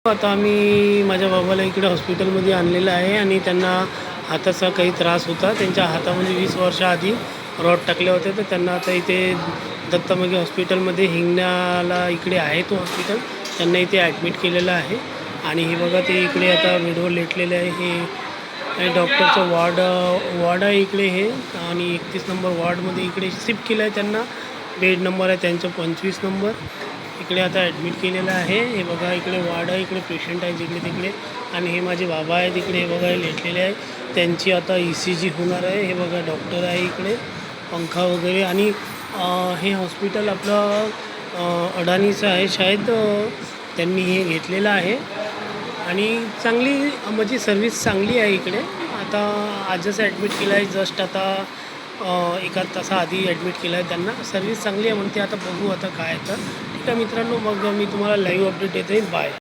आता आम्ही माझ्या बाबाला इकडे हॉस्पिटलमध्ये आणलेलं आहे आणि त्यांना हाताचा काही त्रास होता. त्यांच्या हातामध्ये 20 वर्षाआधी रॉड टाकले होते. तर त्यांना आता इथे दत्तमगे हॉस्पिटलमध्ये हिंगण्याला इकडे आहे तो हॉस्पिटल. त्यांना इथे ॲडमिट केलेलं आहे आणि हे बघा ते इकडे आता बेडवर लेटलेले आहे. हे डॉक्टरचं वॉर्ड आहे इकडे हे आणि 31 नंबर वॉर्डमध्ये इकडे शिफ्ट केलं आहे त्यांना. बेड नंबर आहे त्यांचा 25 नंबर. इकडे आता ॲडमिट केलेलं आहे. हे बघा इकडे वॉर्ड आहे, इकडे पेशंट आहे जिकडे तिकडे आणि हे माझे बाबा आहेत इकडे. हे बघा लेटलेले आहे. त्यांची आता ECG होणार आहे. हे बघा डॉक्टर आहे इकडे, पंखा वगैरे आणि हे हॉस्पिटल आपलं अडानीचं आहे शायद. त्यांनी हे घेतलेलं आहे आणि चांगली म्हणजे सर्विस चांगली आहे इकडे. आता आजच ॲडमिट केलं आहे, जस्ट आता एका तासाआधी ॲडमिट केलं आहे त्यांना. सर्विस चांगली आहे म्हणते. आता बघू आता काय तर. ठीक आहे मित्रांनो, मग मी तुम्हाला लाईव्ह अपडेट देते. बाय.